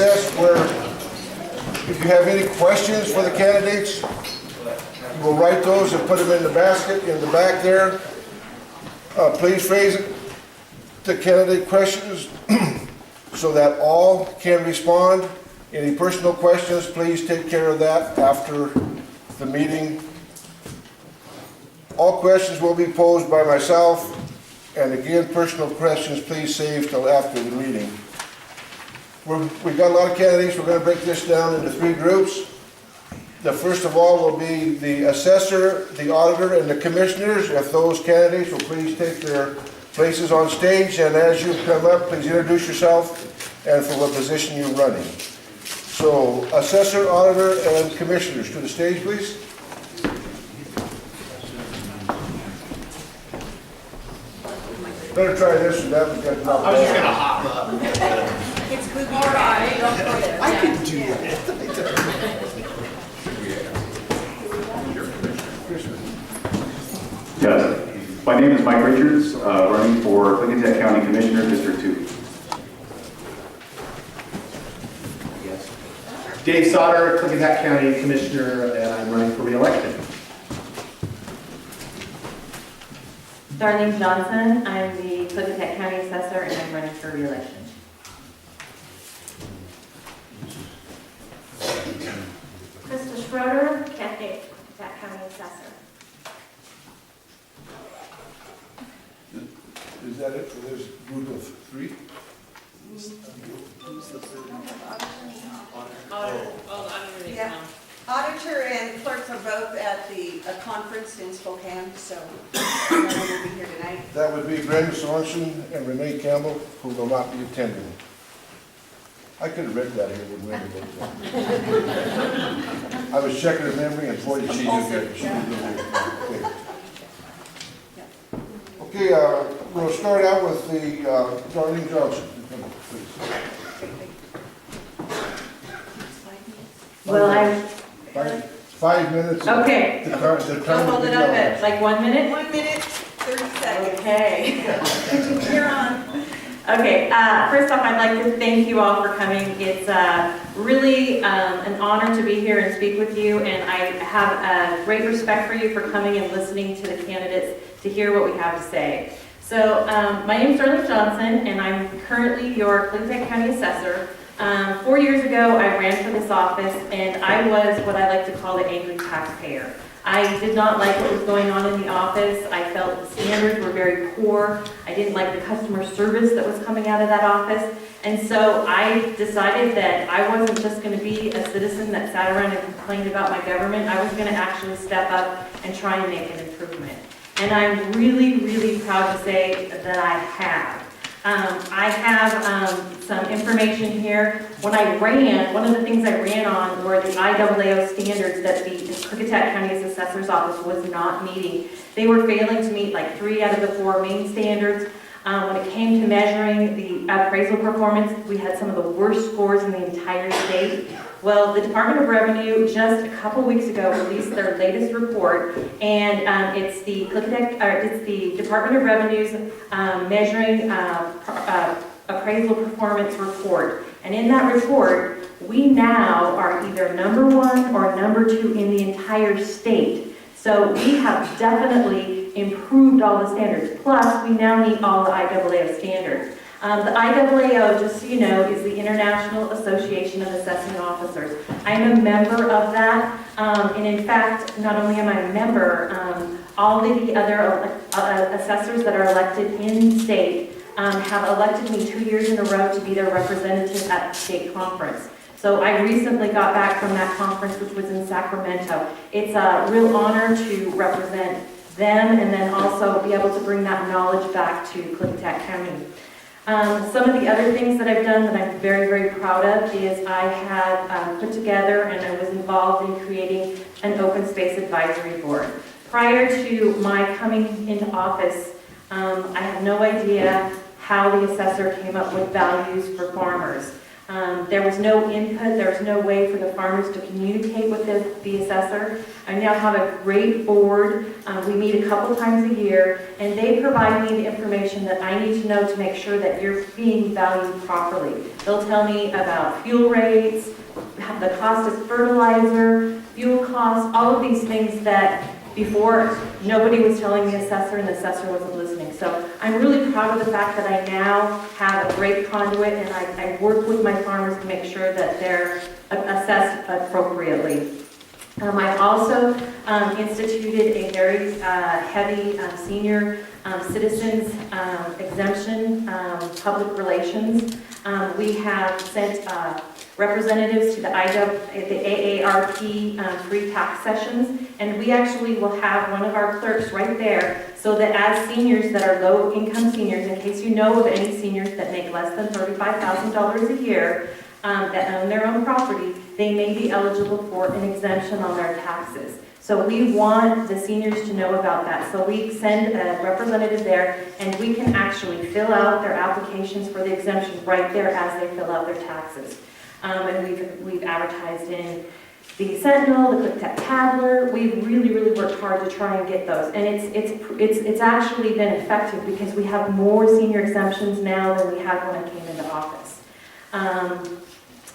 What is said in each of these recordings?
process where if you have any questions for the candidates, we'll write those and put them in the basket in the back there. Please phrase the candidate questions so that all can respond. Any personal questions, please take care of that after the meeting. All questions will be posed by myself, and again, personal questions please save till after the meeting. We've got a lot of candidates. We're going to break this down into 3 groups. The first of all will be the assessor, the auditor, and the commissioners. If those candidates will please take their places on stage, and as you come up, please introduce yourself and for what position you're running. So, assessor, auditor, and commissioners to the stage, please. Better try this one. That was good. I was just gonna hop up. It's good. All right. I can do that. Yes. My name is Mike Richards, running for Bickleton County Commissioner, District 2. Yes. Dave Sauter, Bickleton County Commissioner, and I'm running for re-election. Darlene Johnson, I'm the Bickleton County Assessor, and I'm running for re-election. Krista Schroeder, County Assessor. Is that it for this group of 3? Yeah. Auditor and clerks are both at the conference in Spokane, so no one will be here tonight. That would be Brenda Sorensen and Renee Campbell, who will not be attending. I could have read that here when Brenda wrote that. I was checking her memory, and boy, did she do good. She did good. Okay, we'll start out with the Darlene Johnson. Please. Well, I'm, 5 minutes. okay. The time I'll hold it up at like 1 minute? 1 minute, 30 seconds. Okay. You're on. Okay, first off, I'd like to thank you all for coming. It's really an honor to be here and speak with you, and I have a great respect for you for coming and listening to the candidates to hear what we have to say. So, my name is Darlene Johnson, and I'm currently your Bickleton County Assessor. 4 years ago, I ran for this office, and I was what I like to call the angry taxpayer. I did not like what was going on in the office. I felt the standards were very poor. I didn't like the customer service that was coming out of that office. And so I decided that I wasn't just going to be a citizen that sat around and complained about my government. I was going to actually step up and try and make an improvement. And I'm really, really proud to say that I have. I have some information here. When I ran, one of the things I ran on were the IAAO standards that the Bickleton County Assessor's Office was not meeting. They were failing to meet like 3 out of the 4 main standards. When it came to measuring the appraisal performance, we had some of the worst scores in the entire state. Well, the Department of Revenue just a couple weeks ago released their latest report, and it's the Department of Revenue's measuring appraisal performance report. And in that report, we now are either number 1 or number 2 in the entire state. So we have definitely improved all the standards. Plus, we now meet all the IAAO standards. The IAAO, just so you know, is the International Association of Assessing Officers. I'm a member of that, and in fact, not only am I a member, all of the other assessors that are elected in state have elected me 2 years in a row to be their representative at the state conference. So I recently got back from that conference, which was in Sacramento. It's a real honor to represent them and then also be able to bring that knowledge back to Bickleton County. Some of the other things that I've done that I'm very, very proud of is I have put together and I was involved in creating an open space advisory board. Prior to my coming into office, I had no idea how the assessor came up with values for farmers. There was no input, there was no way for the farmers to communicate with the assessor. I now have a great board. We meet a couple times a year, and they provide me the information that I need to know to make sure that you're being valued properly. They'll tell me about fuel rates, the cost of fertilizer, fuel costs, all of these things that before nobody was telling the assessor and the assessor wasn't listening. So I'm really proud of the fact that I now have a great conduit, and I work with my farmers to make sure that they're assessed appropriately. I've also instituted a very heavy senior citizens exemption, public relations. We have sent representatives to the AARP free tax sessions, and we actually will have one of our clerks right there so that as seniors that are low-income seniors, in case you know of any seniors that make less than $35,000 a year, that own their own property, they may be eligible for an exemption on their taxes. So we want the seniors to know about that. So we send a representative there, and we can actually fill out their applications for the exemption right there as they fill out their taxes. And we've advertised in the Sentinel, the Quick Tech Tabler. We've really worked hard to try and get those, and it's actually been effective because we have more senior exemptions now than we had when I came into office.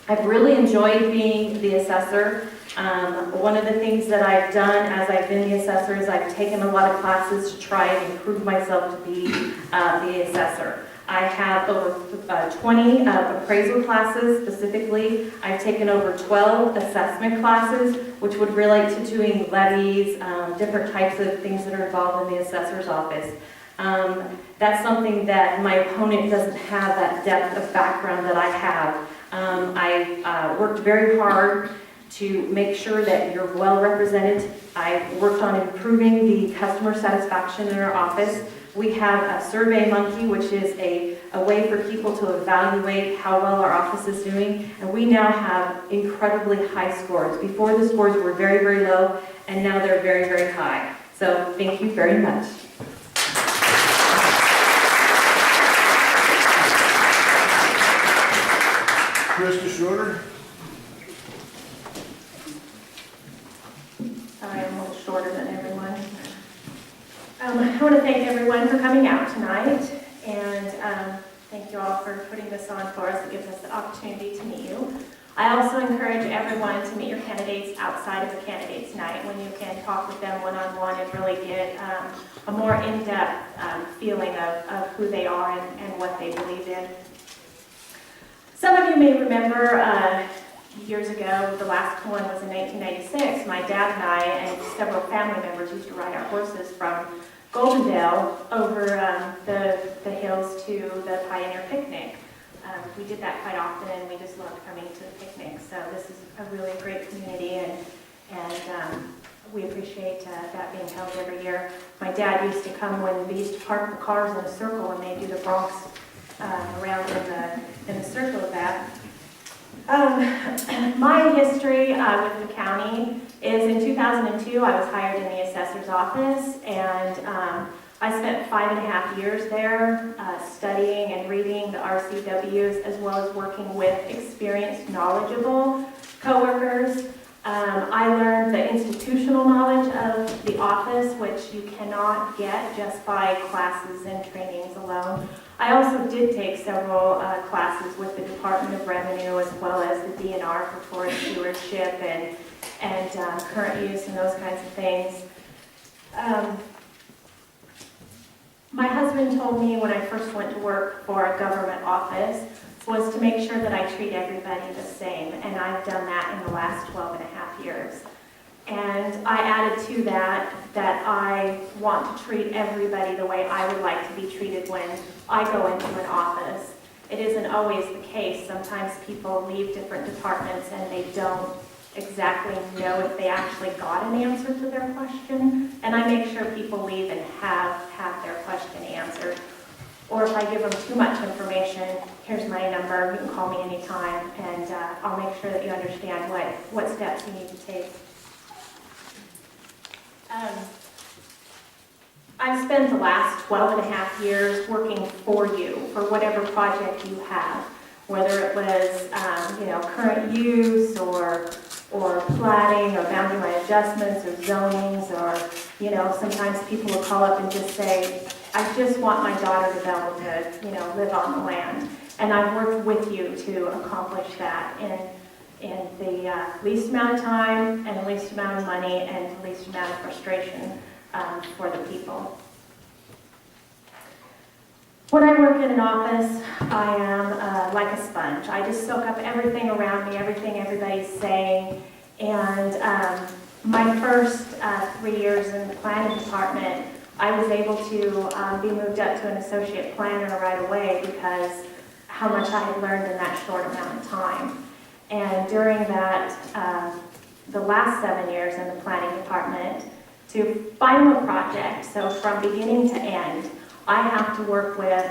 I've really enjoyed being the assessor. One of the things that I've done as I've been the assessor is I've taken a lot of classes to try and improve myself to be the assessor. I have over 20 appraisal classes specifically. I've taken over 12 assessment classes, which would relate to doing levies, different types of things that are involved in the assessor's office. That's something that my opponent doesn't have that depth of background that I have. I worked very hard to make sure that you're well represented. I worked on improving the customer satisfaction in our office. We have a Survey Monkey, which is a way for people to evaluate how well our office is doing. And we now have incredibly high scores. Before the scores were very low, and now they're very high. So thank you very much. Krista Schroeder? Sorry, I'm a little shorter than everyone. I want to thank everyone for coming out tonight, and thank you all for putting this on for us. It gives us the opportunity to meet you. I also encourage everyone to meet your candidates outside of the candidates night when you can talk with them one-on-one and really get a more in-depth feeling of who they are and what they believe in. Some of you may remember years ago, the last one was in 1996, my dad and I and several family members used to ride our horses from Goldendale over the hills to the Pioneer Picnic. We did that quite often, and we just loved coming to the picnic. So this is a really great community, and we appreciate that being held every year. My dad used to come when we used to park the cars in a circle, and they'd do the broncs around in the circle of that. My history with the county is in 2002, I was hired in the assessor's office, and I spent 5.5 years there studying and reading the RCWs, as well as working with experienced, knowledgeable coworkers. I learned the institutional knowledge of the office, which you cannot get just by classes and trainings alone. I also did take several classes with the Department of Revenue, as well as the DNR for forest stewardship and current use and those kinds of things. My husband told me when I first went to work for a government office was to make sure that I treat everybody the same, and I've done that in the last 12.5 years. And I added to that I want to treat everybody the way I would like to be treated when I go into an office. It isn't always the case. Sometimes people leave different departments and they don't exactly know if they actually got an answer to their question. And I make sure people leave and have their question answered. Or if I give them too much information, here's my number, you can call me anytime, and I'll make sure that you understand what steps you need to take. I've spent the last 12.5 years working for you, for whatever project you have. whether it was, current use or plating or boundary line adjustments or zonings or, sometimes people will call up and just say, I just want my daughter to be able to, live on the land. And I've worked with you to accomplish that in the least amount of time and least amount of money and the least amount of frustration for the people. When I work in an office, I am like a sponge. I just soak up everything around me, everything everybody's saying. And my first 3 years in the planning department, I was able to be moved up to an associate planner right away because how much I had learned in that short amount of time. And during that, the last 7 years in the planning department, to final project, so from beginning to end, I have to work with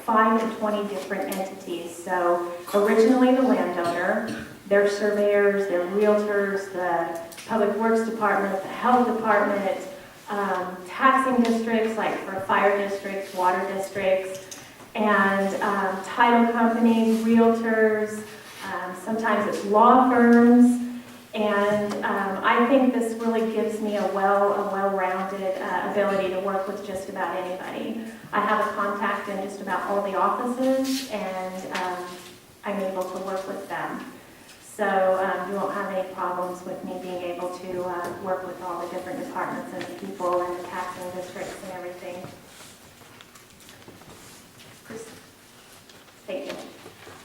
5 to 20 different entities. So originally the landowner, their surveyors, their realtors, the public works department, the health department, taxing districts like for fire districts, water districts, and title companies, realtors, sometimes it's law firms. And I think this really gives me a well-rounded ability to work with just about anybody. I have a contact in just about all the offices, and I'm able to work with them. So you won't have any problems with me being able to work with all the different departments and the people and the taxing districts and everything. Thank you.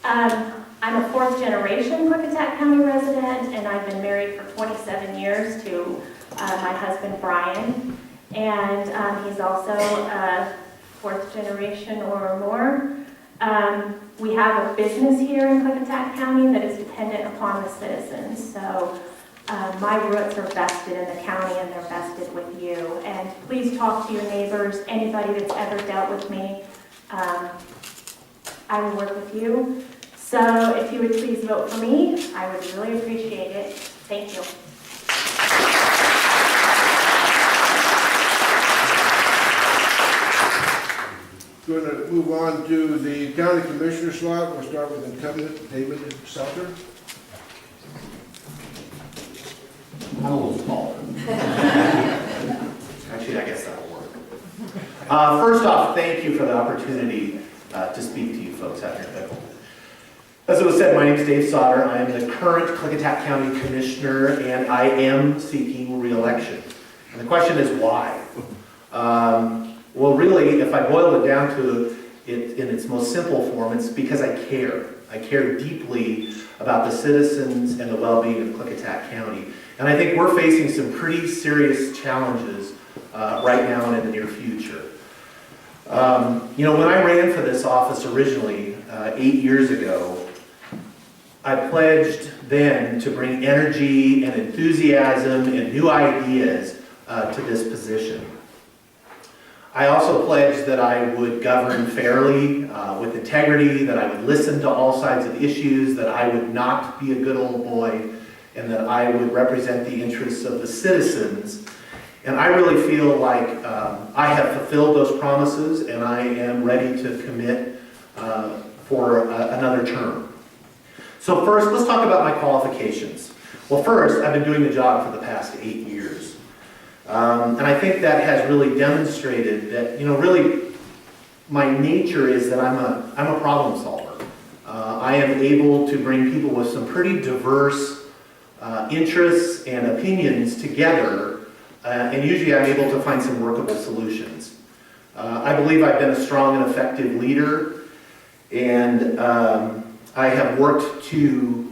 I'm a fourth generation Klickitat County resident, and I've been married for 27 years to my husband Brian, and he's also a fourth generation or more. We have a business here in Klickitat County that is dependent upon the citizens, so my roots are vested in the county and they're vested with you. And please talk to your neighbors, anybody that's ever dealt with me. I will work with you. So if you would please vote for me, I would really appreciate it. Thank you. Going to move on to the county commissioner slot. We'll start with incumbent David Sauter. I'm a little smaller. Actually, I guess that'll work. First off, thank you for the opportunity to speak to you folks out here in Bickleton. As it was said, my name is Dave Sauter. I am the current Klickitat County Commissioner, and I am seeking re-election. And the question is why? Well, really, if I boil it down to it in its most simple form, it's because I care. I care deeply about the citizens and the well-being of Klickitat County. And I think we're facing some pretty serious challenges right now and in the near future. When I ran for this office originally 8 years ago, I pledged then to bring energy and enthusiasm and new ideas to this position. I also pledged that I would govern fairly, with integrity, that I would listen to all sides of issues, that I would not be a good old boy, and that I would represent the interests of the citizens. And I really feel like I have fulfilled those promises, and I am ready to commit for another term. So first, let's talk about my qualifications. Well, first, I've been doing the job for the past 8 years. And I think that has really demonstrated that, really, my nature is that I'm a problem solver. I am able to bring people with some pretty diverse interests and opinions together, and usually I'm able to find some workable solutions. I believe I've been a strong and effective leader, and I have worked to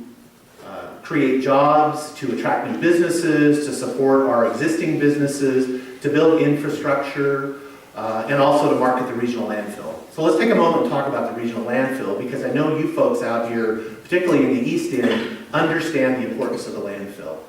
create jobs, to attract new businesses, to support our existing businesses, to build infrastructure, and also to market the regional landfill. So let's take a moment and talk about the regional landfill, because I know you folks out here, particularly in the East End, understand the importance of the landfill.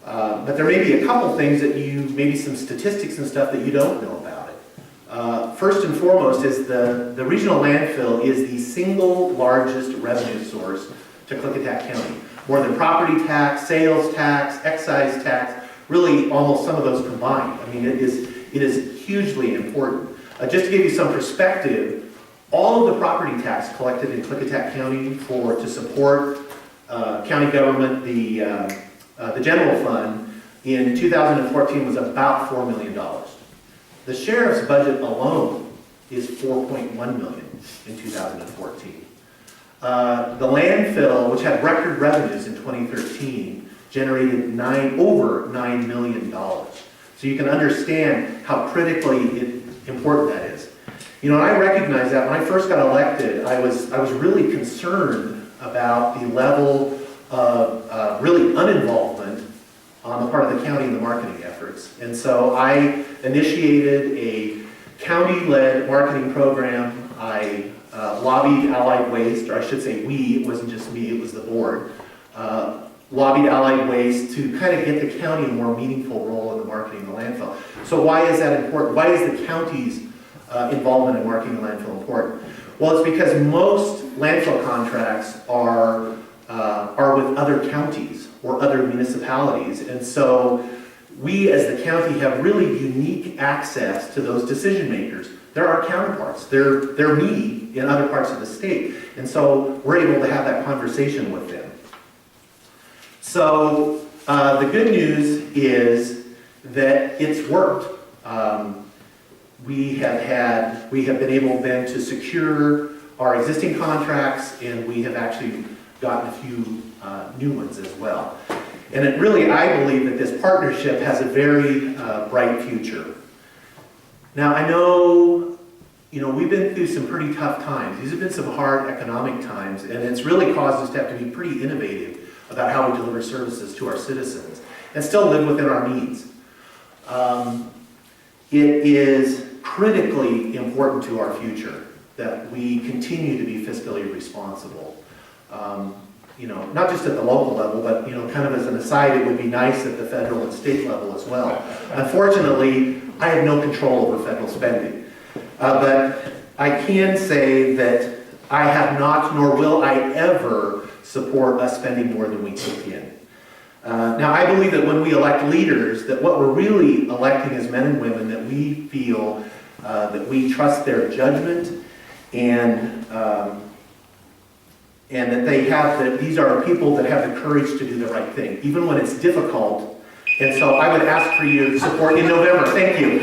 But there may be a couple things that maybe some statistics and stuff that you don't know about it. First and foremost is the regional landfill is the single largest revenue source to Klickitat County. More than property tax, sales tax, excise tax, really almost some of those combined. I mean, it is hugely important. Just to give you some perspective, all of the property tax collected in Klickitat County to support county government, the general fund in 2014 was about $4 million. The sheriff's budget alone is $4.1 million in 2014. The landfill, which had record revenues in 2013, generated over $9 million. So you can understand how critically important that is. You know, and I recognize that when I first got elected, I was really concerned about the level of really uninvolvement on the part of the county in the marketing efforts. And so I initiated a county-led marketing program. I lobbied Allied Waste, or I should say we, it wasn't just me, it was the board, lobbied Allied Waste to kind of get the county a more meaningful role in the marketing of the landfill. So why is that important? Why is the county's involvement in marketing the landfill important? Well, it's because most landfill contracts are with other counties or other municipalities, and so we as the county have really unique access to those decision makers. They're our counterparts. They're me in other parts of the state, and so we're able to have that conversation with them. So the good news is that it's worked. We have been able then to secure our existing contracts, and we have actually gotten a few new ones as well. And it really, I believe that this partnership has a very bright future. Now, I know, we've been through some pretty tough times. These have been some hard economic times, and it's really caused us to have to be pretty innovative about how we deliver services to our citizens and still live within our means. It is critically important to our future that we continue to be fiscally responsible. Not just at the local level, but kind of as an aside, it would be nice at the federal and state level as well. Unfortunately, I have no control over federal spending. But I can say that I have not, nor will I ever support us spending more than we take in. Now, I believe that when we elect leaders, that what we're really electing is men and women that we feel that we trust their judgment, and that these are people that have the courage to do the right thing, even when it's difficult. And so I would ask for your support in November. Thank you.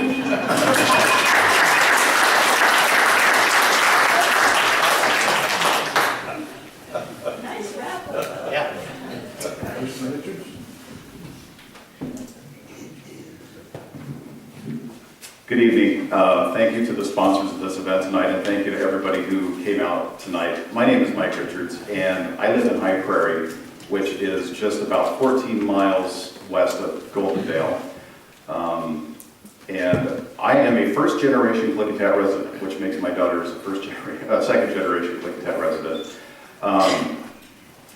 Nice wrap up. Yeah. Good evening. Thank you to the sponsors of this event tonight, and thank you to everybody who came out tonight. My name is Mike Richards, and I live in High Prairie, which is just about 14 miles west of Goldendale. And I am a first-generation Klickitat resident, which makes my daughters second-generation Klickitat resident.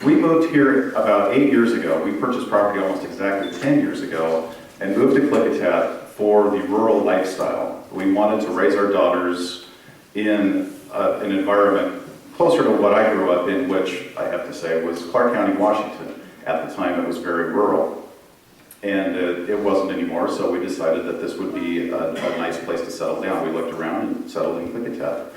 We moved here about 8 years ago. We purchased property almost exactly 10 years ago and moved to Klickitat for the rural lifestyle. We wanted to raise our daughters in an environment closer to what I grew up in, which I have to say was Clark County, Washington. At the time, it was very rural. And it wasn't anymore, so we decided that this would be a nice place to settle down. We looked around and settled in Klickitat.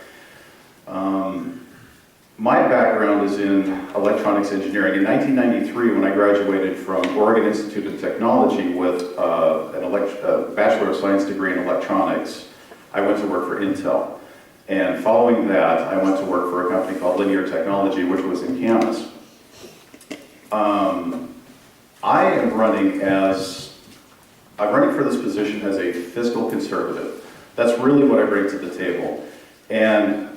My background is in electronics engineering. In 1993, when I graduated from Oregon Institute of Technology with a Bachelor of Science degree in electronics, I went to work for Intel. And following that, I went to work for a company called Linear Technology, which was in Camas. I'm running for this position as a fiscal conservative. That's really what I bring to the table. And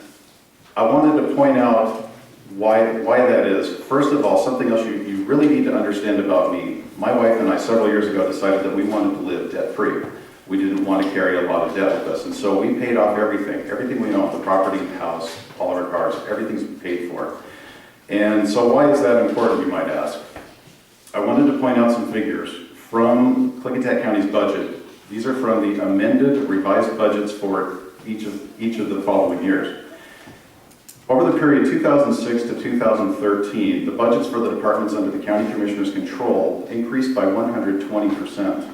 I wanted to point out why that is. First of all, something else you really need to understand about me. My wife and I several years ago decided that we wanted to live debt-free. We didn't want to carry a lot of debt with us, and so we paid off everything we own, the property, the house, all of our cars, everything's paid for. And so why is that important, you might ask? I wanted to point out some figures from Klickitat County's budget. These are from the amended, revised budgets for each of the following years. Over the period 2006 to 2013, the budgets for the departments under the County Commissioner's control increased by 120%.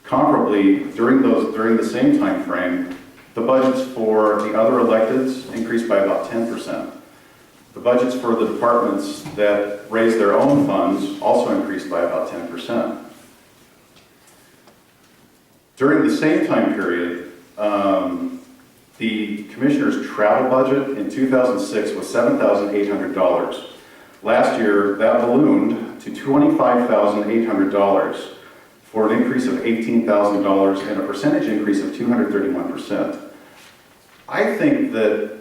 Comparably, during the same time frame, The budgets for the other electeds increased by about 10%. The budgets for the departments that raise their own funds also increased by about 10%. During the same time period, the commissioner's travel budget in 2006 was $7,800. Last year, that ballooned to $25,800 for an increase of $18,000 and a percentage increase of 231%. I think that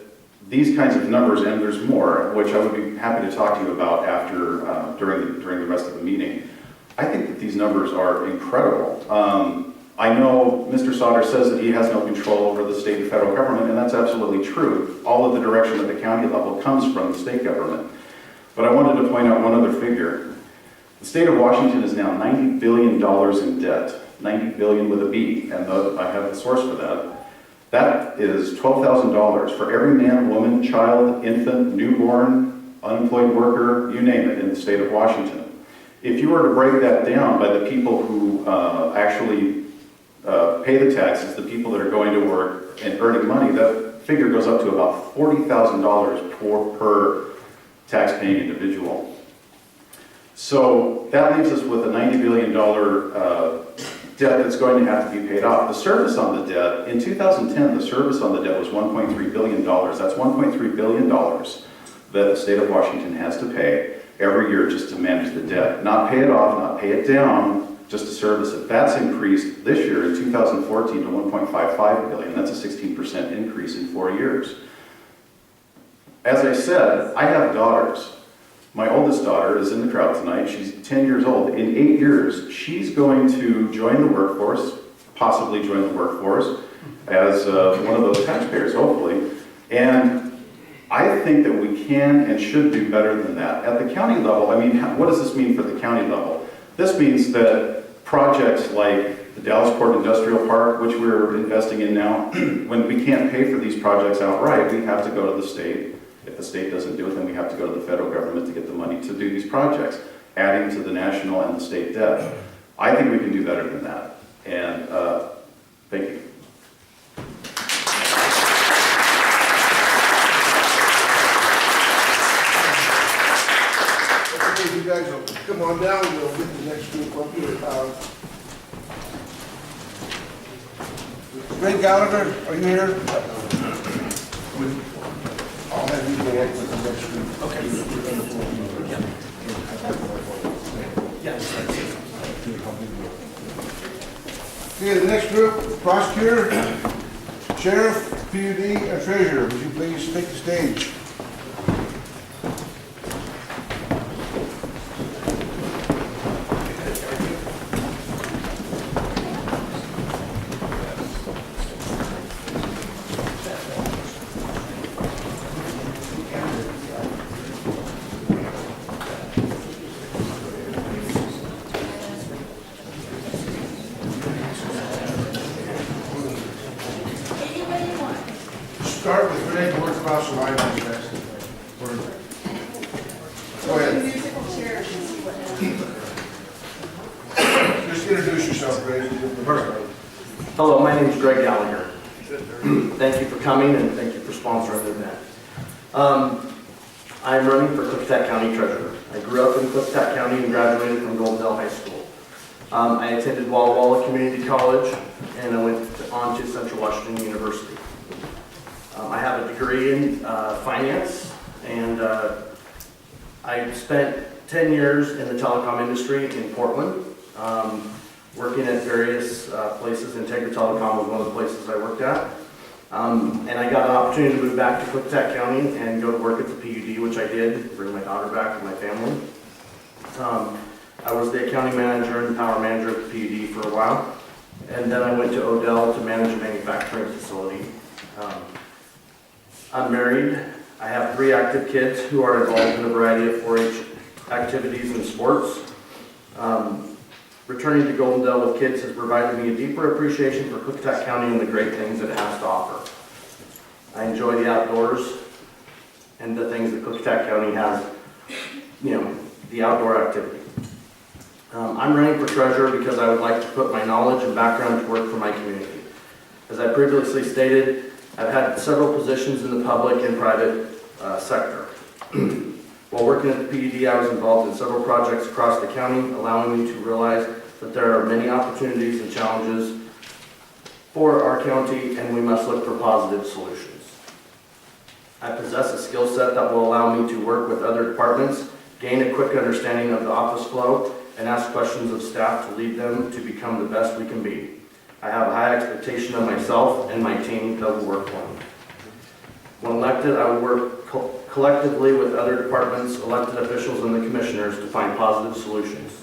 these kinds of numbers, and there's more, which I would be happy to talk to you about after, during the rest of the meeting, I think that these numbers are incredible. I know Mr. Sauter says that he has no control over the state and federal government, and that's absolutely true. All of the direction at the county level comes from the state government. But I wanted to point out one other figure. The state of Washington is now $90 billion in debt, 90 billion with a B, and I have the source for that. That is $12,000 for every man, woman, child, infant, newborn, unemployed worker, you name it, in the state of Washington. If you were to break that down by the people who actually pay the taxes, the people that are going to work and earning money, that figure goes up to about $40,000 per tax-paying individual. So that leaves us with a $90 billion debt that's going to have to be paid off. The service on the debt, in 2010, the service on the debt was $1.3 billion. That's $1.3 billion that the state of Washington has to pay every year just to manage the debt. Not pay it off, not pay it down, just to service it. That's increased this year in 2014 to $1.55 billion. That's a 16% increase in 4 years. As I said, I have daughters. My oldest daughter is in the crowd tonight. She's 10 years old. In 8 years, she's going to join the workforce, possibly join the workforce as one of those taxpayers, hopefully. And I think that we can and should do better than that. At the county level, I mean, what does this mean for the county level? This means that projects like the Dallasport Industrial Park, which we're investing in now, when we can't pay for these projects outright, we have to go to the state. If the state doesn't do it, then we have to go to the federal government to get the money to do these projects, adding to the national and the state debt. I think we can do better than that. And thank you. Okay, you guys will come on down, we'll get the next group up here. Greg Gallagher, are you here? I'll have you go up with the next group. Okay. Okay, the next group, prosecutor, sheriff, PUD, and treasurer. Would you please take the stage? Start with Greg, work across the line on the best. Go ahead. Musical chairs and see what happens. Just introduce yourself, Greg. Hello, my name is Greg Gallagher. Thank you for coming and thank you for sponsoring the event. I'm running for Clickatack County Treasurer. I grew up in Clickatack County and graduated from Goldendale High School. I attended Walla Walla Community College and I went on to Central Washington University. I have a degree in finance and I spent 10 years in the telecom industry in Portland, working at various places. Integra Telecom was one of the places I worked at. And I got an opportunity to move back to Clickatack County and go to work at the PUD, which I did, bring my daughter back and my family. I was the accounting manager and power manager at the PUD for a while. And then I went to Odell to manage a manufacturing facility. I'm married. I have 3 active kids who are involved in a variety of 4-H activities and sports. Returning to Goldendale with kids has provided me a deeper appreciation for Clickatack County and the great things that it has to offer. I enjoy the outdoors and the things that Clickatack County has, the outdoor activity. I'm running for treasurer because I would like to put my knowledge and background to work for my community. As I previously stated, I've had several positions in the public and private sector. While working at the PED, I was involved in several projects across the county, allowing me to realize that there are many opportunities and challenges for our county, and we must look for positive solutions. I possess a skill set that will allow me to work with other departments, gain a quick understanding of the office flow, and ask questions of staff to lead them to become the best we can be. I have a high expectation of myself and my team that will work for me. When elected, I will work collectively with other departments, elected officials, and the commissioners to find positive solutions.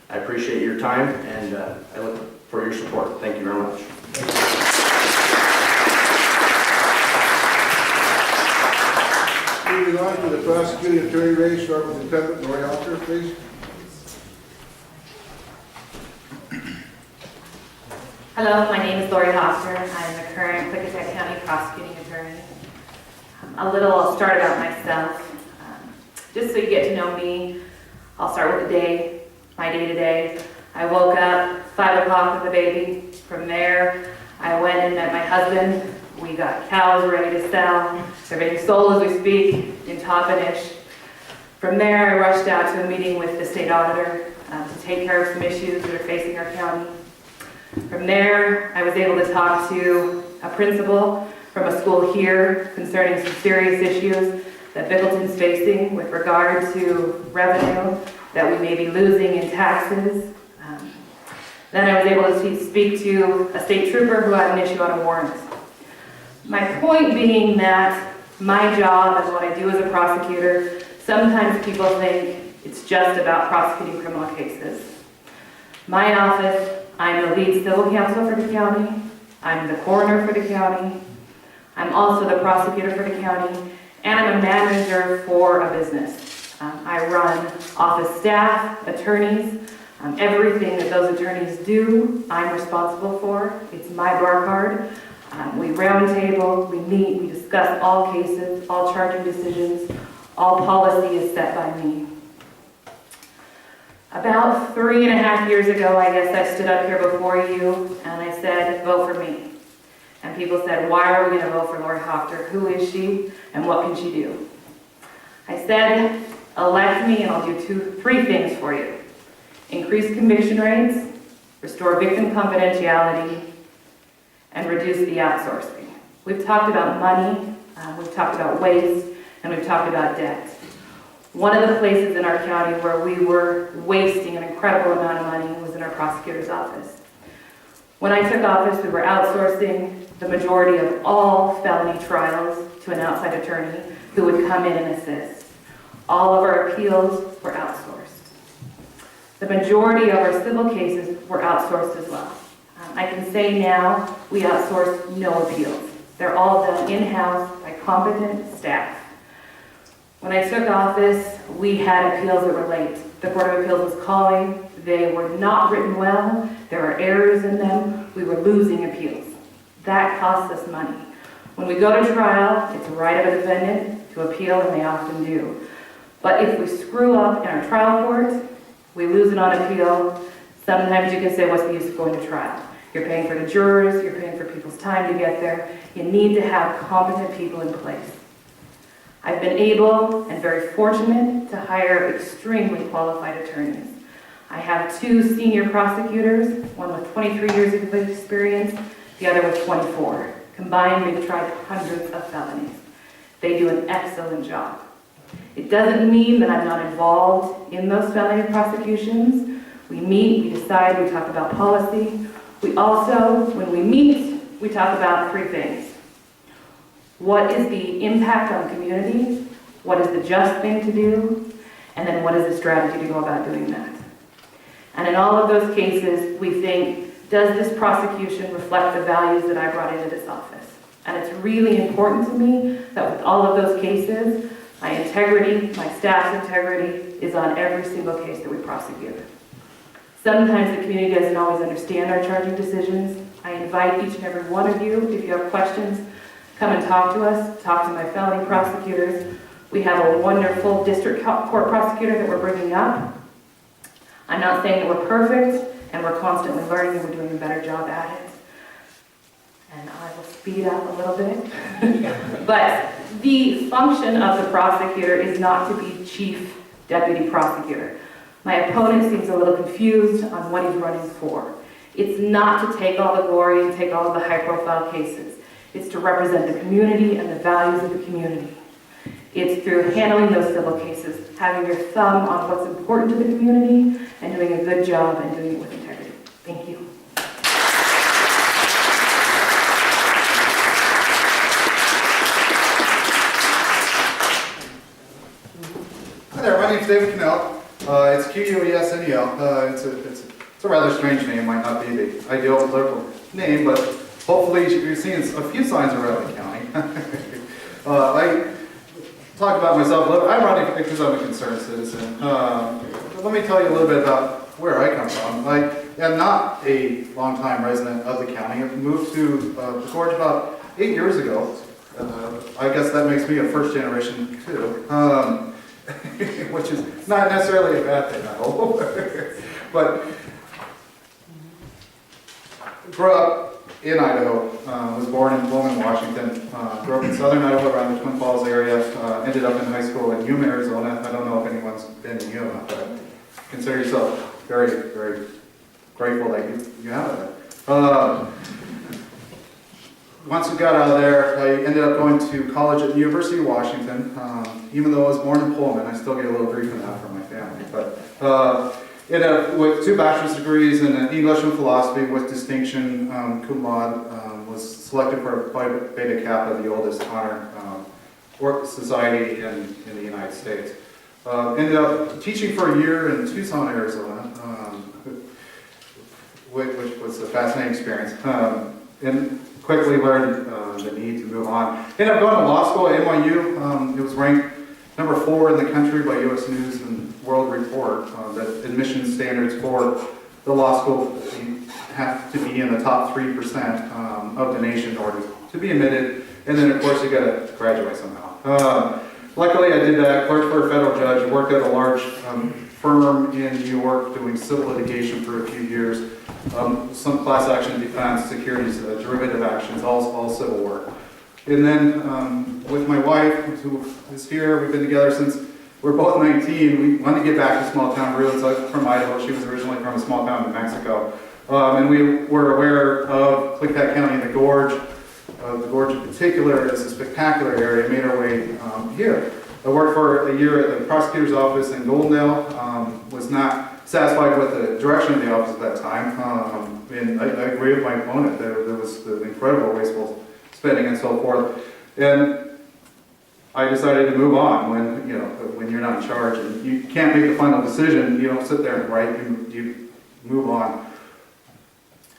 I appreciate your time, and I look for your support. Thank you very much. Moving on to the prosecuting attorney race, start with incumbent Lori Halter, please. Hello, my name is Lori Hofster. I'm the current Bickleton County prosecuting attorney. I'll start about myself. Just so you get to know me, I'll start with the day, my day-to-day. I woke up 5 o'clock with the baby. From there, I went and met my husband. We got cows ready to sell. They're being sold as we speak in Toppenish. From there, I rushed out to a meeting with the state auditor to take care of some issues that are facing our county. From there, I was able to talk to a principal from a school here concerning some serious issues that Bickleton's facing with regard to revenue that we may be losing in taxes. Then I was able to speak to a state trooper who had an issue on a warrant. My point being that my job and what I do as a prosecutor, sometimes people think it's just about prosecuting criminal cases. My office, I'm the lead civil counsel for the county. I'm the coroner for the county. I'm also the prosecutor for the county, and I'm a manager for a business. I run office staff, attorneys, everything that those attorneys do, I'm responsible for. It's my bar card. We roundtable, we meet, we discuss all cases, all charging decisions, all policy is set by me. About 3.5 years ago, I guess I stood up here before you and I said, vote for me. And people said, why are we going to vote for Lori Hofter? Who is she and what can she do? I said, elect me and I'll do 3 things for you. Increase conviction rates, restore victim confidentiality, and reduce the outsourcing. We've talked about money, we've talked about waste, and we've talked about debt. One of the places in our county where we were wasting an incredible amount of money was in our prosecutor's office. When I took office, we were outsourcing the majority of all felony trials to an outside attorney who would come in and assist. All of our appeals were outsourced. The majority of our civil cases were outsourced as well. I can say now we outsource no appeals. They're all done in-house by competent staff. When I took office, we had appeals that were late. The Court of Appeals was calling. They were not written well. There were errors in them. We were losing appeals. That costs us money. When we go to trial, it's the right of a defendant to appeal, and they often do. But if we screw up in our trial court, we lose it on appeal. Sometimes you can say, what's the use of going to trial? You're paying for the jurors, you're paying for people's time to get there. You need to have competent people in place. I've been able and very fortunate to hire extremely qualified attorneys. I have 2 senior prosecutors, one with 23 years of experience, the other with 24. Combined, we've tried hundreds of felonies. They do an excellent job. It doesn't mean that I'm not involved in those felony prosecutions. We meet, we decide, we talk about policy. We also, when we meet, we talk about 3 things. What is the impact on the community? What is the just thing to do? And then what is the strategy to go about doing that? And in all of those cases, we think, does this prosecution reflect the values that I brought into this office? And it's really important to me that with all of those cases, my integrity, my staff's integrity is on every single case that we prosecute. Sometimes the community doesn't always understand our charging decisions. I invite each and every one of you, if you have questions, come and talk to us, talk to my felony prosecutors. We have a wonderful district court prosecutor that we're bringing up. I'm not saying that we're perfect, and we're constantly learning and we're doing a better job at it. and I will speed up a little bit. But the function of the prosecutor is not to be chief deputy prosecutor. My opponent seems a little confused on what he's running for. It's not to take all the glory and take all of the high-profile cases. It's to represent the community and the values of the community. It's through handling those civil cases, having your thumb on what's important to the community, and doing a good job and doing it with integrity. Thank you. Hi there, my name's David Cannell. It's Quesnel. It's a rather strange name, might not be the ideal political name, but hopefully you've seen a few signs around the county. I talk about myself a little. I'm running because I'm a concerned citizen. Let me tell you a little bit about where I come from. I am not a longtime resident of the county. I moved to the Gorge about 8 years ago. I guess that makes me a first generation too. Which is not necessarily a bad thing, I hope. But grew up in Idaho, was born in Pullman, Washington, grew up in southern Idaho around the Twin Falls area, ended up in high school in Yuma, Arizona. I don't know if anyone's been in Yuma, but consider yourself very, very grateful that you have it. Once we got out of there, I ended up going to college at the University of Washington. Even though I was born in Pullman, I still get a little grief from that from my family. But with 2 bachelor's degrees in English and philosophy with distinction, cum laude, was selected for Phi Beta Kappa, the oldest honor society in the United States. Ended up teaching for a year in Tucson, Arizona, which was a fascinating experience. And quickly learned the need to move on. Ended up going to law school at NYU. It was ranked number 4 in the country by U.S. News and World Report. That admission standards for the law school have to be in the top 3% of the nation in order to be admitted. And then, of course, you got to graduate somehow. Luckily, I did that. Clerked for a federal judge. Worked at a large firm in New York doing civil litigation for a few years. Some class action defense, securities, derivative actions, all civil work. And then with my wife, who is here, we've been together since we're both 19. We wanted to get back to small town roots. I'm from Idaho. She was originally from a small town in Mexico. And we were aware of Klickitat County and the Gorge. The Gorge in particular is a spectacular area. Made our way here. I worked for a year at the prosecutor's office in Goldendale. Was not satisfied with the direction of the office at that time. And I agree with my opponent. There was the incredible wasteful spending and so forth. And I decided to move on when you're not in charge and you can't make the final decision. You don't sit there and write. You move on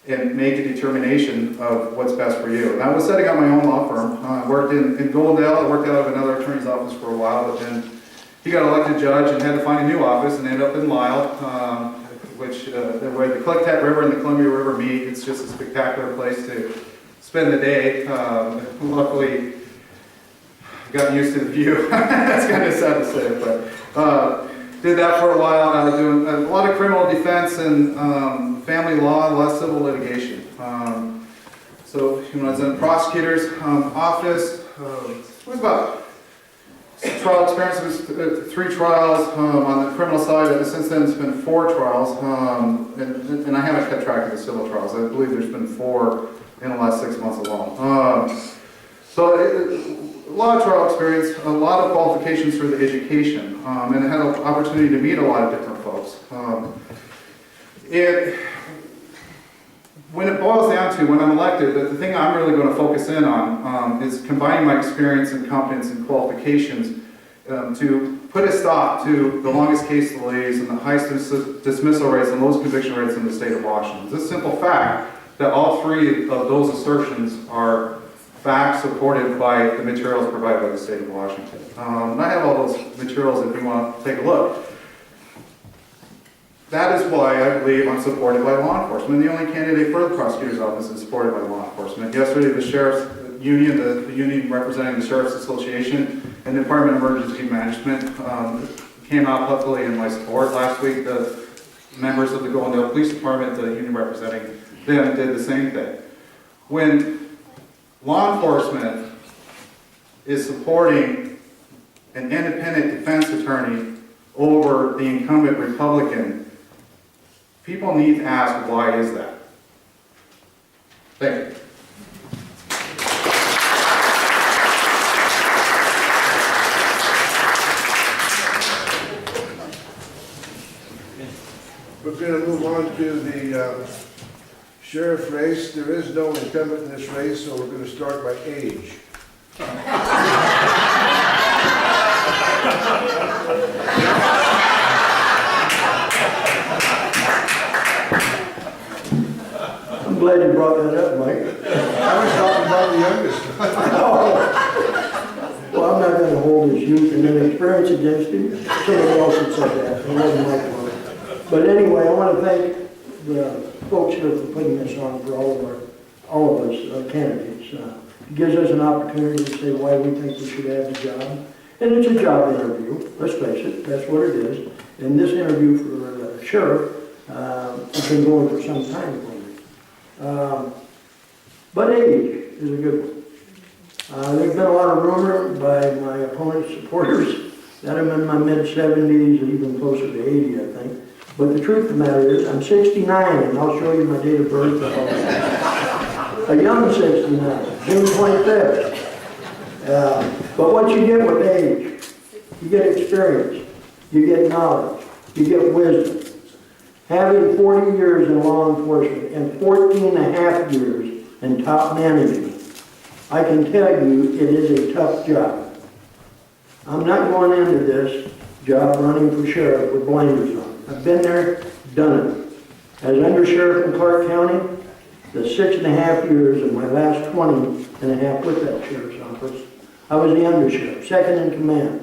and make a determination of what's best for you. And I was setting up my own law firm. I worked in Goldendale. I worked out of another attorney's office for a while, but then he got elected judge and had to find a new office and ended up in Lyle, which where the Klickitat River and the Columbia River meet. It's just a spectacular place to spend the day. Luckily, I got used to the view. That's kind of sad to say, but did that for a while. Doing a lot of criminal defense and family law, a lot of civil litigation. So when I was in the prosecutor's office, it was about trial experience. It was 3 trials on the criminal side. Since then, it's been 4 trials, and I haven't kept track of the civil trials. I believe there's been 4 in the last 6 months alone. So a lot of trial experience, a lot of qualifications for the education, and I had an opportunity to meet a lot of different folks. When it boils down to when I'm elected, the thing I'm really going to focus in on is combining my experience and competence and qualifications to put a stop to the longest case delays and the highest dismissal rates and lowest conviction rates in the state of Washington. It's a simple fact that all 3 of those assertions are facts supported by the materials provided by the state of Washington. And I have all those materials if you want to take a look. That is why I believe I'm supported by law enforcement. The only candidate for the prosecutor's office is supported by law enforcement. Yesterday, the sheriff's union, the union representing the Sheriff's Association and the Department of Emergency Management came out publicly in my support. Last week, the members of the Goldendale Police Department, the union representing them, did the same thing. When law enforcement is supporting an independent defense attorney over the incumbent Republican, people need to ask, why is that? Thank you. We're going to move on to the sheriff race. There is no incumbent in this race, so we're going to start by age. I'm glad you brought that up, Mike. I was talking about the youngest. Well, I'm not going to hold his youth and inexperience against him. Somebody else had said that. It wasn't my fault. But anyway, I want to thank the folks here for putting this on for all of us candidates. It gives us an opportunity to say why we think we should have the job. And it's a job interview, let's face it, that's what it is. And this interview for sheriff has been going for some time for me. But age is a good one. There's been a lot of rumor by my opponent's supporters that I'm in my mid-70s, even closer to 80, I think. But the truth of the matter is, I'm 69, and I'll show you my date of birth. A young 69, June 25th. But what you get with age, you get experience, you get knowledge, you get wisdom. Having 40 years in law enforcement and 14 and a half years in top management, I can tell you it is a tough job. I'm not going into this job running for sheriff with blinders on. I've been there, done it. As undersheriff in Clark County, the 6.5 years of my last 20 and a half with that sheriff's office, I was the undersheriff, second in command.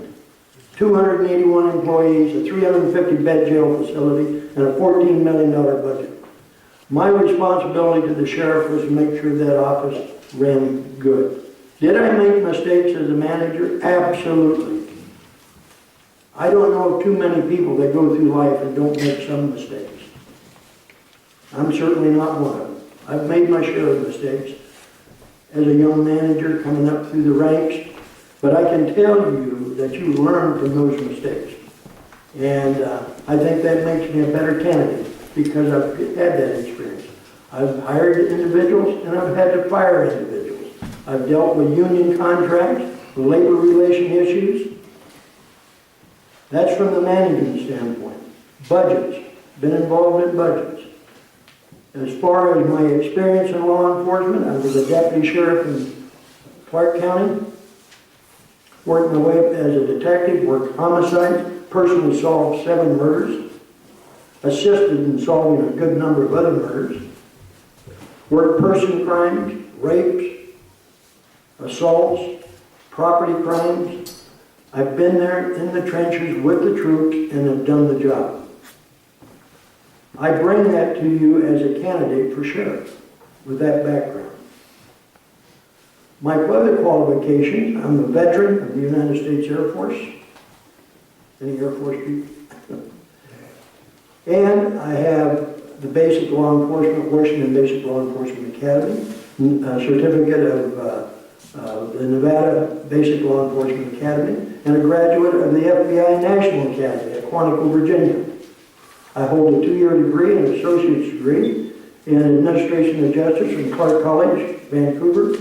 281 employees, a 350-bed jail facility, and a $14 million budget. My responsibility to the sheriff was to make sure that office ran good. Did I make mistakes as a manager? Absolutely. I don't know of too many people that go through life and don't make some mistakes. I'm certainly not one of them. I've made my share of mistakes as a young manager coming up through the ranks, but I can tell you that you learn from those mistakes. And I think that makes me a better candidate because I've had that experience. I've hired individuals and I've had to fire individuals. I've dealt with union contracts, labor relation issues. That's from the management standpoint. Budgets, been involved in budgets. As far as my experience in law enforcement, I was a deputy sheriff in Clark County. Worked my way up as a detective, worked homicide, personally solved 7 murders, assisted in solving a good number of other murders, worked person crimes, rapes, assaults, property crimes. I've been there in the trenches with the troops and have done the job. I bring that to you as a candidate for sheriff with that background. My other qualifications, I'm a veteran of the United States Air Force. Any Air Force people? And I have the basic law enforcement, Washington Basic Law Enforcement Academy, a certificate of the Nevada Basic Law Enforcement Academy, and a graduate of the FBI National Academy at Quantico, Virginia. I hold a 2-year degree and an associate's degree in administration of justice from Clark College, Vancouver,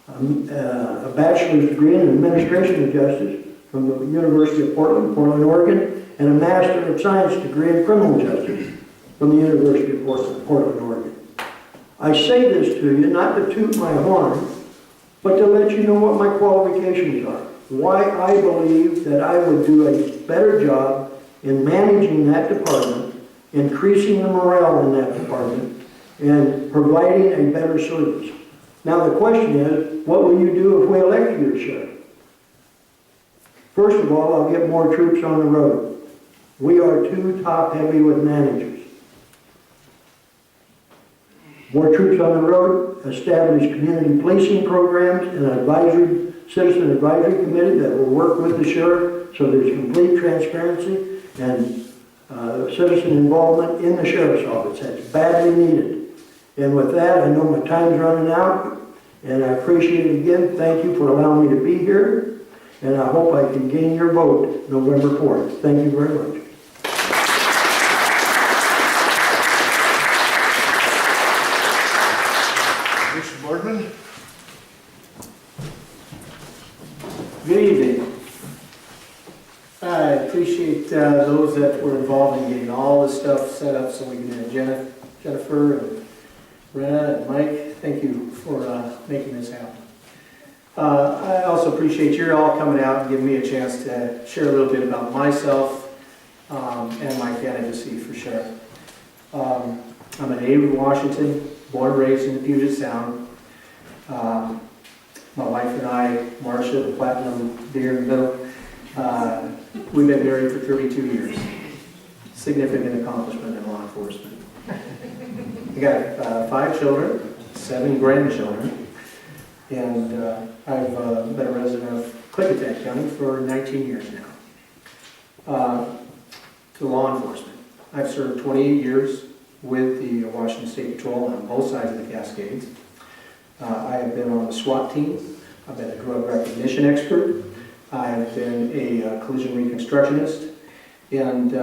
a bachelor's degree in administration of justice from the University of Portland, Oregon, and a master of science degree in criminal justice from the University of Portland, Oregon. I say this to you not to toot my horn, but to let you know what my qualifications are. Why I believe that I would do a better job in managing that department, increasing the morale in that department, and providing a better service. Now the question is, what will you do if we elect you as sheriff? First of all, I'll get more troops on the road. We are too top-heavy with managers. More troops on the road, establish community policing programs and an citizen advisory committee that will work with the sheriff so there's complete transparency and citizen involvement in the sheriff's office. That's badly needed. And with that, I know my time's running out, And I appreciate it again. Thank you for allowing me to be here. And I hope I can gain your vote November 4th. Thank you very much. Mr. Boardman? Good evening. I appreciate those that were involved in getting all this stuff set up so we can have Jennifer and Rena and Mike. Thank you for making this happen. I also appreciate you all coming out and giving me a chance to share a little bit about myself and my candidacy for sheriff. I'm a native of Washington, born and raised in the Puget Sound. My wife and I, Marcia, the platinum deer in the middle, we've been married for 32 years. Significant accomplishment in law enforcement. I got 5 children, 7 grandchildren, and I've been a resident of Bickleton County for 19 years now. To law enforcement, I've served 28 years with the Washington State Patrol on both sides of the Cascades. I have been on the SWAT team. I've been a drug recognition expert. I've been a collision reconstructionist, and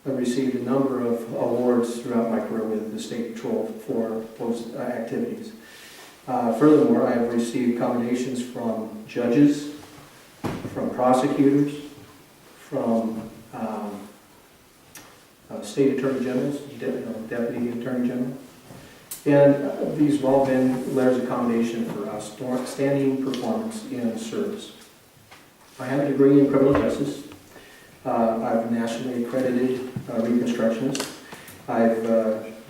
I've received a number of awards throughout my career with the State Patrol for those activities. Furthermore, I have received commendations from judges, from prosecutors, from state attorney generals, deputy attorney general. And these have all been letters of commendation for outstanding performance in service. I have a degree in criminal justice. I'm a nationally accredited reconstructionist. I've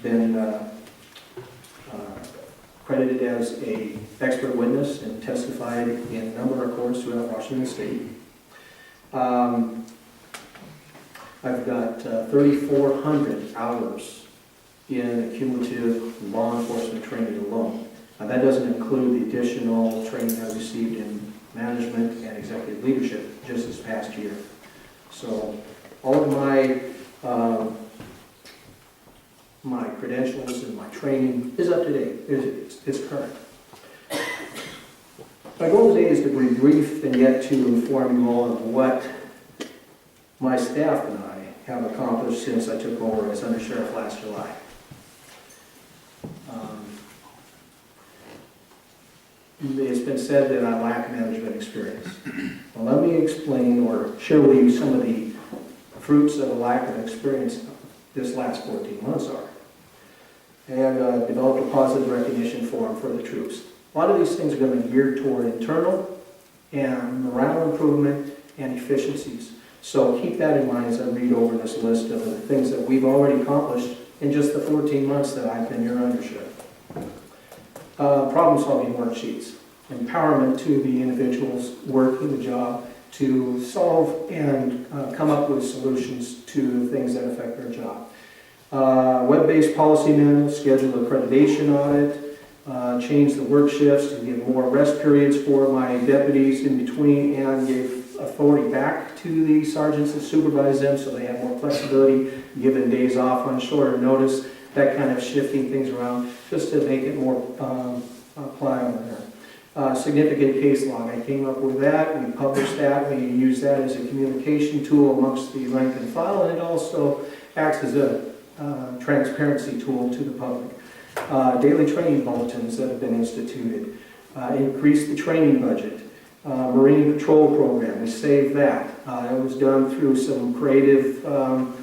been credited as an expert witness and testified in a number of courts throughout Washington State. I've got 3,400 hours in cumulative law enforcement training alone. Now, that doesn't include the additional training I received in management and executive leadership just this past year. So all of my credentials and my training is up to date. It's current. My goal today is to be brief and yet to inform you all of what my staff and I have accomplished since I took over as Undersheriff last July. It's been said that I lack management experience. Well, let me explain or share with you some of the fruits of a lack of experience this last 14 months are. And developed a positive recognition forum for the troops. A lot of these things are going to be geared toward internal and morale improvement and efficiencies. So keep that in mind as I read over this list of the things that we've already accomplished in just the 14 months that I've been your undersheriff. Problem-solving worksheets, empowerment to the individuals working the job to solve and come up with solutions to things that affect their job. Web-based policy manual, schedule accreditation audit, change the work shifts to give more rest periods for my deputies in between, and gave authority back to the sergeants that supervise them so they have more flexibility, given days off on shorter notice, that kind of shifting things around just to make it more pliable there. Significant case log, I came up with that, we published that, we use that as a communication tool amongst the rank and file, and it also acts as a transparency tool to the public. Daily training bulletins that have been instituted, increased the training budget, Marine Patrol program, we saved that. It was done through some creative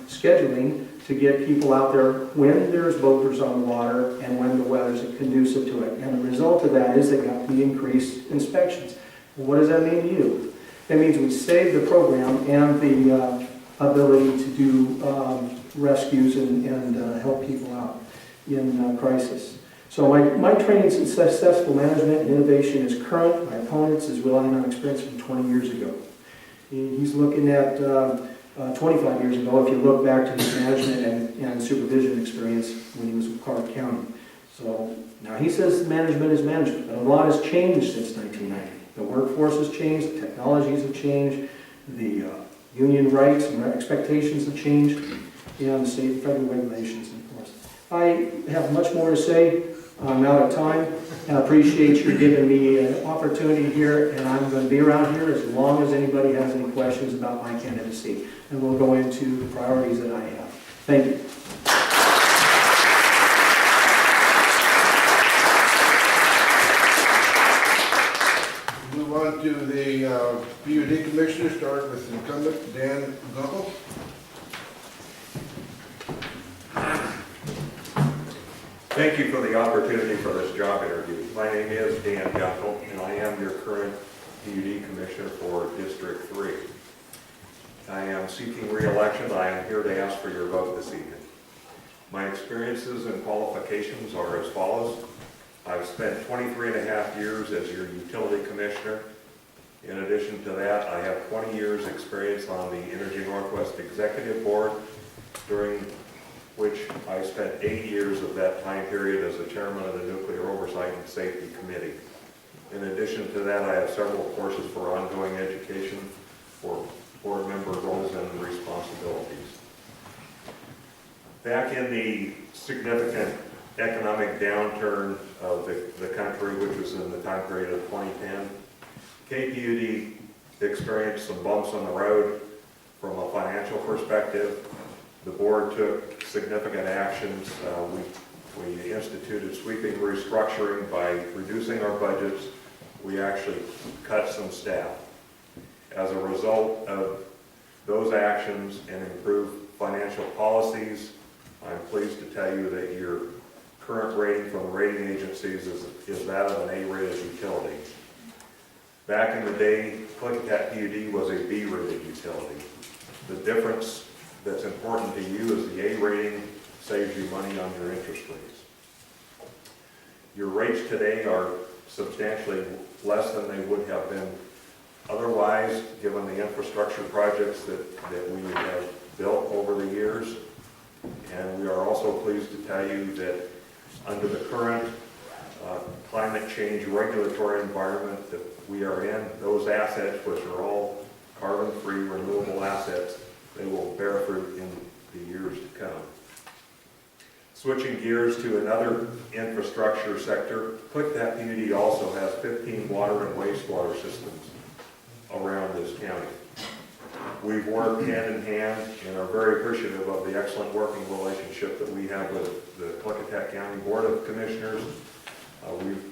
scheduling to get people out there when there's boaters on the water and when the weather's conducive to it. And the result of that is they got the increased inspections. Well, what does that mean to you? It means we saved the program and the ability to do rescues and help people out in crisis. So my training in successful management and innovation is current. My opponent's is relying on experience from 20 years ago. He's looking at 25 years ago, if you look back to his management and supervision experience when he was with Clark County. So now he says management is management, but a lot has changed since 1990. The workforce has changed, the technologies have changed, the union rights and expectations have changed, and the state and federal regulations, of course. I have much more to say. I'm out of time. I appreciate you giving me an opportunity here, and I'm going to be around here as long as anybody has any questions about my candidacy. And we'll go into the priorities that I have. Thank you. Move on to the PUD Commissioner, start with incumbent Dan Bickleton. Thank you for the opportunity for this job interview. My name is Dan Bickleton, and I am your current PUD Commissioner for District 3. I am seeking re-election. I am here to ask for your vote this evening. My experiences and qualifications are as follows. I've spent 23 and a half years as your Utility Commissioner. In addition to that, I have 20 years experience on the Energy Northwest Executive Board, during which I spent 8 years of that time period as the chairman of the Nuclear Oversight and Safety Committee. In addition to that, I have several courses for ongoing education for board member roles and responsibilities. Back in the significant economic downturn of the country, which was in the time period of 2010, KPUD experienced some bumps on the road from a financial perspective. The board took significant actions. We instituted sweeping restructuring by reducing our budgets. We actually cut some staff. As a result of those actions and improved financial policies, I'm pleased to tell you that your current rating from the rating agencies is that of an A-rated utility. Back in the day, Klickitat PUD was a B-rated utility. The difference that's important to you is the A rating saves you money on your interest rates. Your rates today are substantially less than they would have been otherwise, given the infrastructure projects that we have built over the years. And we are also pleased to tell you that under the current climate change regulatory environment that we are in, those assets, which are all carbon-free renewable assets, they will bear fruit in the years to come. Switching gears to another infrastructure sector, Klickitat PUD also has 15 water and wastewater systems around this county. We've worked hand in hand and are very appreciative of the excellent working relationship that we have with the Klickitat County Board of Commissioners.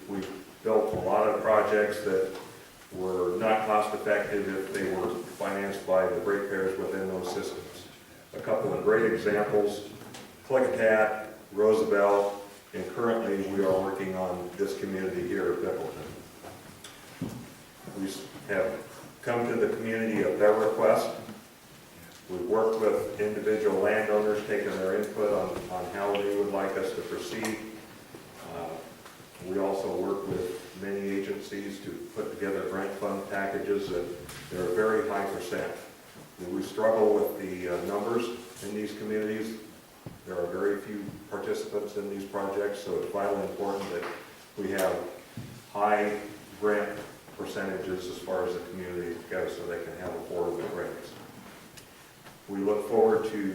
We've built a lot of projects that were not cost effective if they were financed by the ratepayers within those systems. A couple of great examples, Klickitat, Roosevelt, and currently we are working on this community here at Bickleton. We have come to the community at their request. We've worked with individual landowners, taken their input on how they would like us to proceed. We also work with many agencies to put together grant fund packages that they're a very high percent. We struggle with the numbers in these communities. There are very few participants in these projects, so it's vitally important that we have high grant percentages as far as the community goes so they can have affordable rates. We look forward to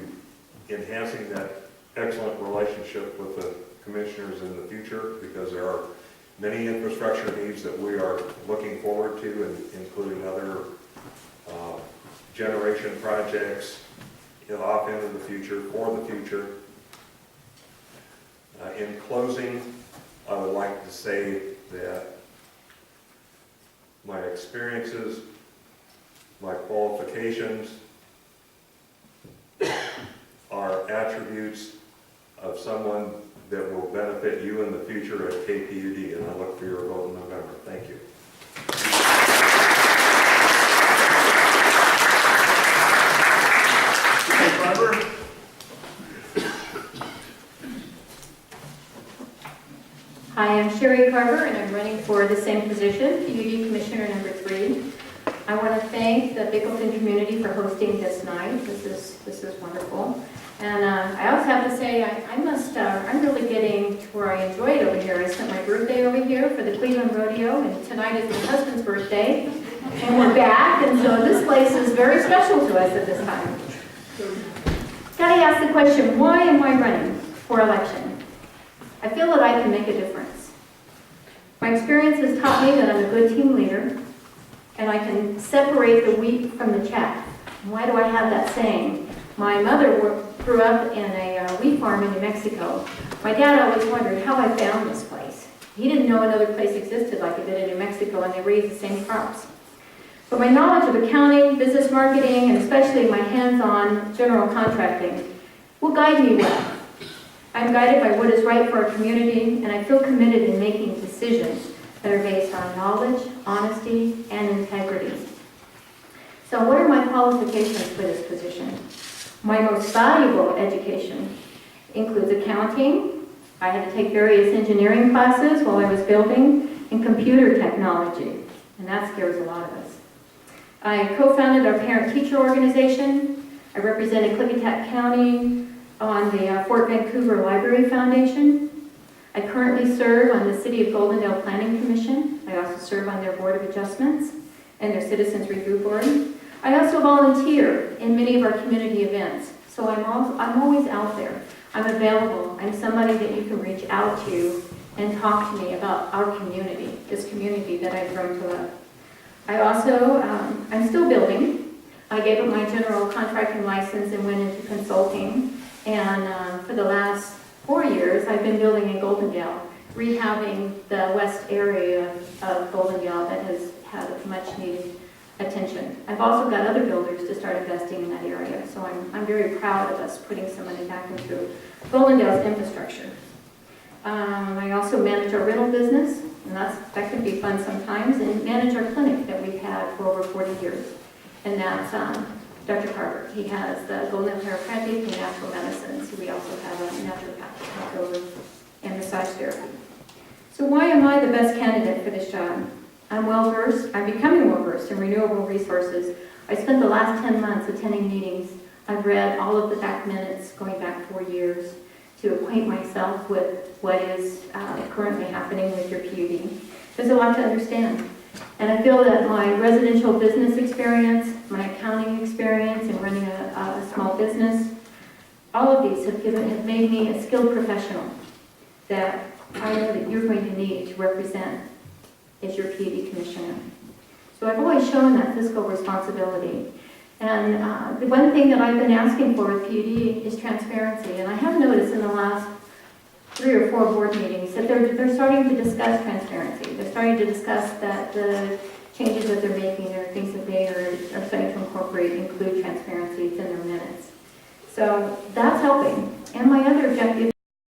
enhancing that excellent relationship with the commissioners in the future because there are many infrastructure needs that we are looking forward to, including other generation projects off into the future, for the future. In closing, I would like to say that my experiences, my qualifications are attributes of someone that will benefit you in the future at KPUD, and I look for your vote in November. Thank you. Hi, I'm Sherry Carver, and I'm running for the same position, PUD Commissioner number 3. I want to thank the Bickleton community for hosting this night. This is wonderful. And I also have to say, I'm really getting to where I enjoy it over here. I spent my birthday over here for the Cleveland Rodeo, and tonight is my husband's birthday, and we're back, and so this place is very special to us at this time. Gotta ask the question, why am I running for election? I feel that I can make a difference. My experience has taught me that I'm a good team leader, and I can separate the wheat from the chaff. Why do I have that saying? My mother grew up in a wheat farm in New Mexico. My dad always wondered how I found this place. He didn't know another place existed like it did in New Mexico, and they raised the same crops. But my knowledge of accounting, business marketing, and especially my hands-on general contracting will guide me well. I'm guided by what is right for our community, and I feel committed in making decisions that are based on knowledge, honesty, and integrity. So what are my qualifications for this position? My most valuable education includes accounting. I had to take various engineering classes while I was building, and computer technology, and that scares a lot of us. I co-founded our parent-teacher organization. I represented Klickitat County on the Fort Vancouver Library Foundation. I currently serve on the City of Goldendale Planning Commission. I also serve on their Board of Adjustments and their Citizens Review Board. I also volunteer in many of our community events, so I'm always out there. I'm available. I'm somebody that you can reach out to and talk to me about our community, this community that I've grown to love. I also, I'm still building. I gave up my general contracting license and went into consulting, and for the last 4 years, I've been building in Goldendale, rehabbing the west area of Goldendale that has had much needed attention. I've also got other builders to start investing in that area, so I'm very proud of us putting some money back into Goldendale's infrastructure. I also manage our rental business, and that can be fun sometimes, and manage our clinic that we've had for over 40 years. And that's Dr. Carver. He has the Goldendale Chiropractic and Natural Medicine, so we also have a naturopathic and massage therapy. So why am I the best candidate for this job? I'm well-versed. I'm becoming well-versed in renewable resources. I spent the last 10 months attending meetings. I've read all of the back minutes going back 4 years to acquaint myself with what is currently happening with your PUD. There's a lot to understand. And I feel that my residential business experience, my accounting experience in running a small business, all of these have made me a skilled professional that I know that you're going to need to represent as your PUD commissioner. So I've always shown that fiscal responsibility. And the one thing that I've been asking for with PUD is transparency. And I have noticed in the last 3 or 4 board meetings that they're starting to discuss transparency. They're starting to discuss that the changes that they're making are things that they are starting to incorporate, include transparency in their minutes. So that's helping. And my other objective